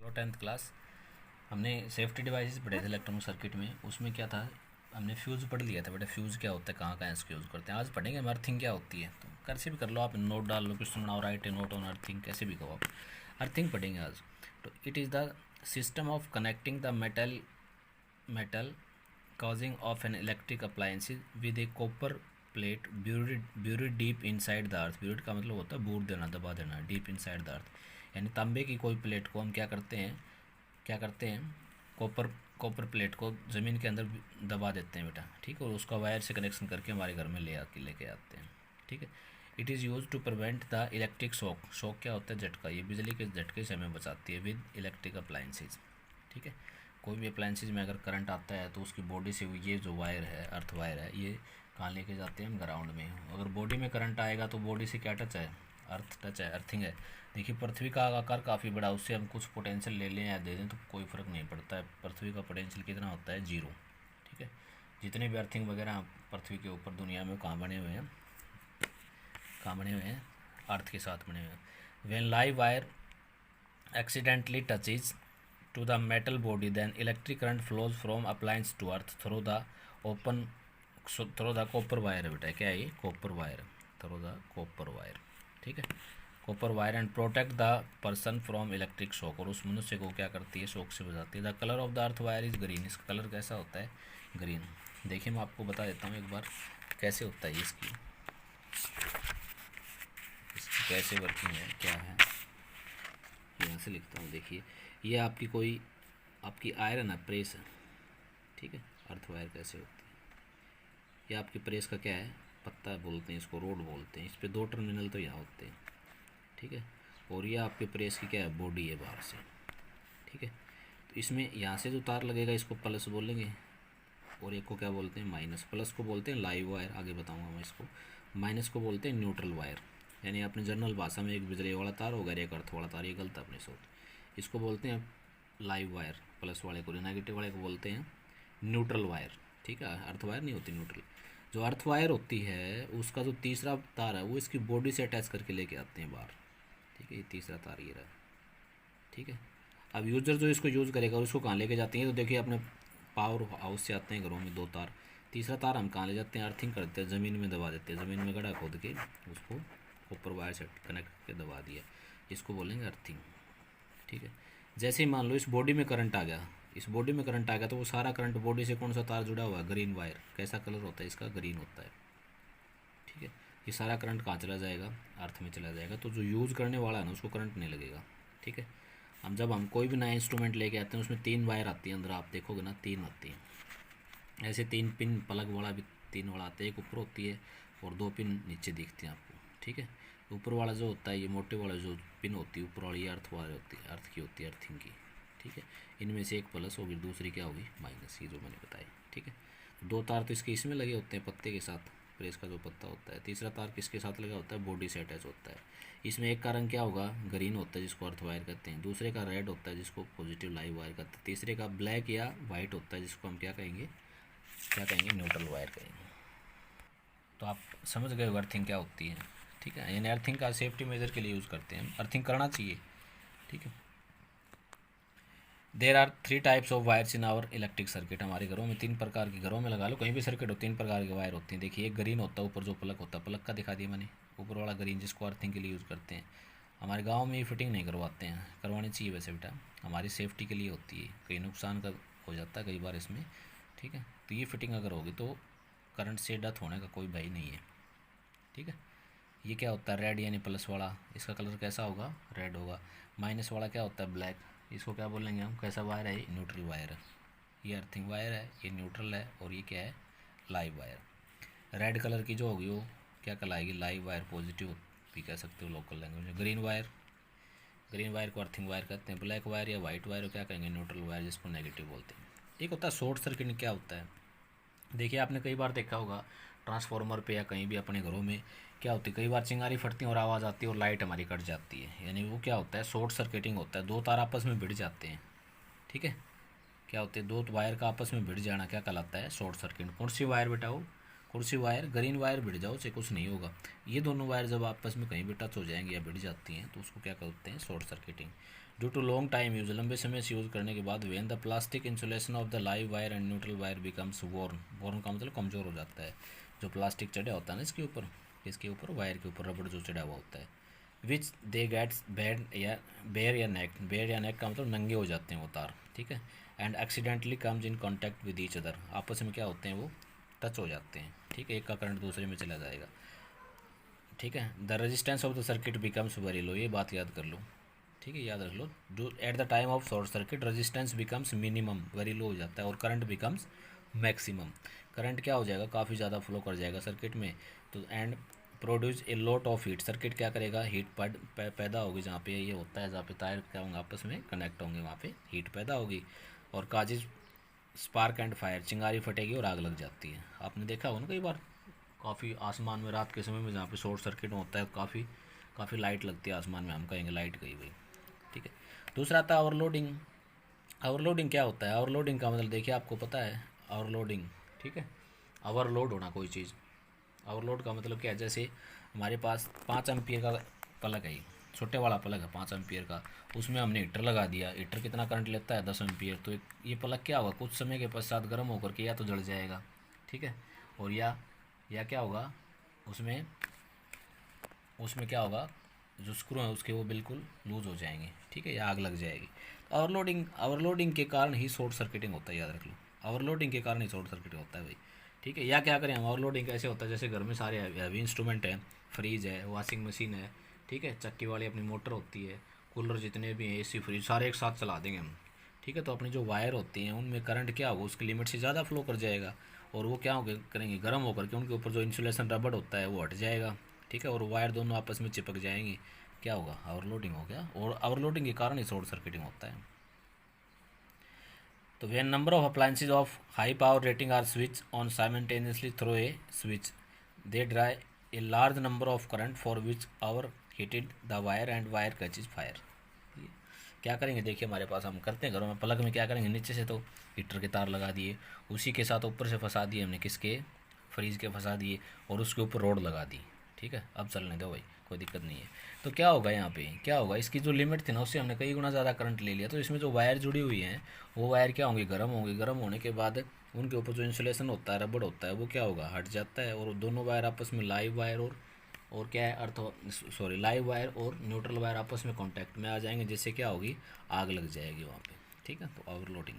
तो 10th class हमने safety devices पढ़े थे इलेक्ट्रॉनिक सर्किट में। उसमें क्या था, हमने फ्यूज़ पढ़ लिया था बेटा, फ्यूज़ क्या होता है, कहाँ कहाँ इसको यूज़ करते हैं। आज पढ़ेंगे हम अर्थिंग क्या होती है। तो कैसे भी कर लो आप, नोट डाल लो, क्वेश्चन बनाओ, right A note on earthing, कैसे भी कहो आप। अर्थिंग पढ़ेंगे आज। तो it is the system of connecting the metal causing of an electric appliance with a copper plate buried deep inside the earth। buried का मतलब होता है बूर देना, दबा देना, deep inside the earth। यानी तांबे की कोई प्लेट को हम क्या करते हैं, कॉपर प्लेट को ज़मीन के अंदर दबा देते हैं बेटा, ठीक है। और उसका वायर से कनेक्शन करके हमारे घर में लेके आते हैं, ठीक है। It is use to prevent the electric shock. Shock क्या होता है, झटका। ये बिजली के झटके से हमें बचाती है विद इलेक्ट्रिक अप्लाइंसेज, ठीक है। कोई भी अप्लाइंसेज में अगर करंट आता है तो उसकी बॉडी से ये जो वायर है, अर्थ वायर है, ये कहाँ लेके जाते हैं हम, ग्राउंड में। अगर बॉडी में करंट आएगा तो बॉडी से क्या टच है, अर्थ टच है, अर्थिंग है। देखिए पृथ्वी का आकार काफ़ी बड़ा, उससे हम कुछ पोटेंशियल ले लें या दे दें तो कोई फ़र्क नहीं पड़ता है। पृथ्वी का पोटेंशियल कितना होता है, 0, ठीक है। जितने भी अर्थिंग वगैरह पृथ्वी के ऊपर दुनिया में कहाँ बने हुए हैं, अर्थ के साथ बने हुए हैं। When live wire accidentally touches to the metal body, then electric current flows from appliance to earth through the copper wire है बेटा। क्या है ये, copper wire, through the copper wire, ठीक है। Copper wire and protect the person from electric shock. और उस मनुष्य को क्या करती है, शॉक से बचाती है। The colour of the earth wire is green. इसका कलर कैसा होता है, ग्रीन। देखिए मैं आपको बता देता हूँ एक बार कैसे होता है इसकी कैसे वर्किंग है, क्या है। यहाँ से लिखता हूँ, देखिए ये आपकी आयरन है, प्रेस है, ठीक है। अर्थ वायर कैसे होती है, ये आपकी प्रेस का क्या है, पत्ता बोलते हैं इसको, रोड बोलते हैं। इस पे 2 टर्मिनल तो यहाँ होते हैं, ठीक है। और ये आपके प्रेस की क्या है, बॉडी है बाहर से, ठीक है। तो इसमें यहाँ से जो तार लगेगा इसको प्लस बोलेंगे, और एक को क्या बोलते हैं, माइनस। प्लस को बोलते हैं लाइव वायर, आगे बताऊँगा मैं इसको। माइनस को बोलते हैं न्यूट्रल वायर। यानी अपने जनरल भाषा में एक बिजली वाला तार होगा, एक अर्थ वाला तार, ये गलत है अपने सोच। इसको बोलते हैं लाइव वायर, प्लस वाले को, नेगेटिव वाले को बोलते हैं न्यूट्रल वायर, ठीक है। अर्थ वायर नहीं होती, न्यूट्रल। जो अर्थ वायर होती है उसका जो तीसरा तार है वो इसकी बॉडी से अटैच करके लेके आते हैं बाहर, ठीक है। ये तीसरा तार ये रहा, ठीक है। अब यूजर जो इसको यूज़ करेगा उसको कहाँ लेके जाते हैं, तो देखिए अपने पावर हाउस से आते हैं घरों में 2 तार। तीसरा तार हम कहाँ ले जाते हैं, अर्थिंग करते हैं, ज़मीन में दबा देते हैं। ज़मीन में गड्ढा खोद के उसको कॉपर वायर से कनेक्ट करके दबा दिया, इसको बोलेंगे अर्थिंग, ठीक है। जैसे ही मान लो इस बॉडी में करंट आ गया, तो वो सारा करंट बॉडी से कौन सा तार जुड़ा हुआ है, ग्रीन वायर। कैसा कलर होता है इसका, ग्रीन होता है, ठीक है। ये सारा करंट कहाँ चला जाएगा, अर्थ में चला जाएगा। तो जो यूज़ करने वाला है ना उसको करंट नहीं लगेगा, ठीक है। हम कोई भी नया इंस्ट्रूमेंट लेके आते हैं उसमें 3 वायर आती है अंदर, आप देखोगे ना 3 आती हैं। ऐसे 3 पिन प्लग वाला भी 3 वाला आता है, एक ऊपर होती है और 2 पिन नीचे दिखती हैं आपको, ठीक है। ऊपर वाला जो होता है, ये मोटे वाला जो पिन होती है ऊपर वाली, ये अर्थ वायर होती है, अर्थ की होती है, अर्थिंग की, ठीक है। इनमें से एक प्लस होगी, दूसरी क्या होगी, माइनस, ये जो मैंने बताई, ठीक है। 2 तार तो इसके इसमें लगे होते हैं पत्ते के साथ, प्रेस का जो पत्ता होता है। तीसरा तार किसके साथ लगा होता है, बॉडी से अटैच होता है। इसमें एक का रंग क्या होगा, ग्रीन होता है जिसको अर्थ वायर कहते हैं। दूसरे का रेड होता है जिसको पॉजिटिव लाइव वायर कहते हैं। तीसरे का ब्लैक या वाइट होता है जिसको हम क्या कहेंगे, न्यूट्रल वायर कहेंगे। तो आप समझ गए अर्थिंग क्या होती है, ठीक है। यानी अर्थिंग का सेफ्टी मेजर के लिए यूज़ करते हैं, अर्थिंग करना चाहिए, ठीक है। There are 3 types of wires in our electric circuit. हमारे घरों में 3 प्रकार के, घरों में लगा लो कहीं भी सर्किट हो, 3 प्रकार के वायर होते हैं। देखिए एक ग्रीन होता है, ऊपर जो प्लग होता है, प्लग का दिखा दिया मैंने, ऊपर वाला ग्रीन जिसको अर्थिंग के लिए यूज़ करते हैं। हमारे गाँव में ये फिटिंग नहीं करवाते हैं, करवानी चाहिए वैसे बेटा, हमारी सेफ्टी के लिए होती है। कहीं नुकसान का हो जाता है कई बार इसमें, ठीक है। तो ये फिटिंग अगर होगी तो करंट से डेथ होने का कोई भय नहीं है, ठीक है। ये क्या होता है, रेड यानी प्लस वाला, इसका कलर कैसा होगा, रेड होगा। माइनस वाला क्या होता है, ब्लैक, इसको क्या बोलेंगे हम, कैसा वायर है, न्यूट्रल वायर है। ये अर्थिंग वायर है, ये न्यूट्रल है, और ये क्या है, लाइव वायर। रेड कलर की जो होगी वो क्या कहलाएगी, लाइव वायर, पॉजिटिव भी कह सकते हो लोकल लैंग्वेज में। ग्रीन वायर को अर्थिंग वायर कहते हैं। ब्लैक वायर या वाइट वायर को क्या कहेंगे, न्यूट्रल वायर, जिसको नेगेटिव बोलते हैं। एक होता है शॉर्ट सर्किट। क्या होता है, देखिए आपने कई बार देखा होगा ट्रांसफार्मर पे या कहीं भी अपने घरों में क्या होती है, कई बार चिंगारी फटती है और आवाज़ आती है और लाइट हमारी कट जाती है। यानी वो क्या होता है, शॉर्ट सर्किटिंग होता है। 2 तार आपस में भिड़ जाते हैं, ठीक है। क्या होते हैं, 2 वायर का आपस में भिड़ जाना क्या कहलाता है, शॉर्ट सर्किट। कौन सी वायर बेटा, वो कौन सी वायर, ग्रीन वायर भिड़ जाओ से कुछ नहीं होगा। ये दोनों वायर जब आपस में कहीं भी टच हो जाएंगी या भिड़ जाती हैं तो उसको क्या कहते हैं, short circuiting. Due to long time use, लंबे समय से यूज़ करने के बाद when the plastic insulation of the live wire and neutral wire becomes worn, worn का मतलब कमज़ोर हो जाता है। जो प्लास्टिक चढ़ा होता है ना इसके ऊपर, वायर के ऊपर रबड़ जो चढ़ा हुआ होता है, विच दे गेट्स बेयर या नेक का मतलब नंगे हो जाते हैं वो तार, ठीक है। And accidentally comes in contact with each other, आपस में क्या होते हैं वो टच हो जाते हैं, ठीक है, एक का करंट दूसरे में चला जाएगा, ठीक है। The resistance of the circuit becomes very low, ये बात याद कर लो, ठीक है, याद रख लो। जो at the time of short circuit resistance becomes minimum, very low हो जाता है, और करंट बिकम्स मैक्सिमम, करंट क्या हो जाएगा, काफ़ी ज़्यादा फ्लो कर जाएगा सर्किट में। तो and produce a lot of heat, circuit क्या करेगा, हीट पैदा होगी, जहाँ पे ये होता है, जहाँ पे तार क्या होंगे आपस में कनेक्ट होंगे वहाँ पे हीट पैदा होगी, और काजिज स्पार्क एंड फायर, चिंगारी फटेगी और आग लग जाती है। आपने देखा होगा ना कई बार, काफ़ी आसमान में रात के समय में जहाँ पे शॉर्ट सर्किट होता है काफ़ी लाइट लगती है आसमान में, हम कहेंगे लाइट गई भाई, ठीक है। दूसरा आता है ओवरलोडिंग। ओवरलोडिंग क्या होता है, ओवरलोडिंग का मतलब देखिए आपको पता है ओवरलोडिंग, ठीक है, ओवरलोड होना कोई चीज़। ओवरलोड का मतलब क्या है, जैसे हमारे पास 5 एम्पियर का प्लग है, छोटे वाला प्लग है 5 एम्पियर का, उसमें हमने हीटर लगा दिया, हीटर कितना करंट लेता है 10 एम्पियर, तो ये प्लग क्या होगा, कुछ समय के पश्चात गर्म होकर के या तो जल जाएगा, ठीक है, और या क्या होगा उसमें क्या होगा, जो स्क्रू हैं उसके वो बिल्कुल लूज़ हो जाएंगे, ठीक है, या आग लग जाएगी। ओवरलोडिंग के कारण ही शॉर्ट सर्किटिंग होता है, याद रख लो, ओवरलोडिंग के कारण ही शॉर्ट सर्किटिंग होता है भाई, ठीक है। या क्या करें हम, ओवरलोडिंग कैसे होता है, जैसे घर में सारे हैवी इंस्ट्रूमेंट हैं, फ्रिज है, वॉशिंग मशीन है, ठीक है, चक्की वाली अपनी मोटर होती है, कूलर जितने भी हैं, एसी फ्रिज सारे एक साथ चला देंगे हम, ठीक है, तो अपनी जो वायर होती हैं उनमें करंट क्या होगा, उसकी लिमिट से ज़्यादा फ्लो कर जाएगा, और वो क्या करेंगे, गर्म होकर के उनके ऊपर जो इंसुलेशन रबड़ होता है वो हट जाएगा, ठीक है, और वायर दोनों आपस में चिपक जाएंगी, क्या होगा, ओवरलोडिंग हो गया, और ओवरलोडिंग के कारण ही शॉर्ट सर्किटिंग होता है। तो when number of appliances of high power rating are switch on simultaneously through a switch, they draw a large number of current for which our heated the wire and wire catches fire. क्या करेंगे, देखिए हमारे पास हम करते हैं घरों में, plug में क्या करेंगे, नीचे से तो हीटर के तार लगा दिए, उसी के साथ ऊपर से फंसा दिए हमने किसके, फ्रीज के फंसा दिए, और उसके ऊपर रोड लगा दी, ठीक है, अब चलने दो भाई, कोई दिक्कत नहीं है। तो क्या होगा यहाँ पे, क्या होगा, इसकी जो लिमिट थी ना उससे हमने कई गुना ज़्यादा करंट ले लिया, तो इसमें जो वायर जुड़ी हुई हैं वो वायर क्या होंगी, गर्म होंगी, गर्म होने के बाद उनके ऊपर जो इंसुलेशन होता है, रबड़ होता है, वो क्या होगा, हट जाता है, और दोनों वायर आपस में लाइव वायर और क्या है लाइव वायर और न्यूट्रल वायर आपस में कांटेक्ट में आ जाएंगे, जिससे क्या होगी, आग लग जाएगी वहाँ पे, ठीक है, तो ओवरलोडिंग।